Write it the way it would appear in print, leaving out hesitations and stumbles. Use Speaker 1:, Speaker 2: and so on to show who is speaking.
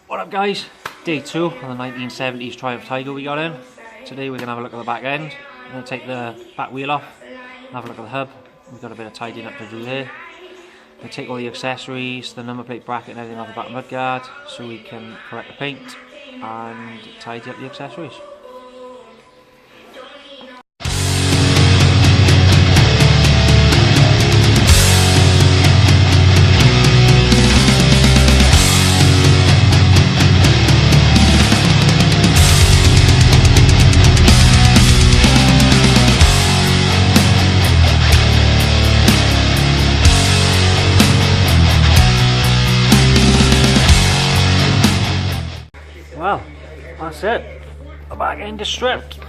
Speaker 1: What up guys, day 2 on the 1970s Triumph Tiger we got in. Today we're going to have a look at the back end. I'm going to take the back wheel off and have a look at the hub. We've got a bit of tidying up to do here. I'm going to take all the accessories, the number plate bracket and everything off the back mudguard so we can correct the paint and tidy up the accessories. Well, that's it. The back end is stripped.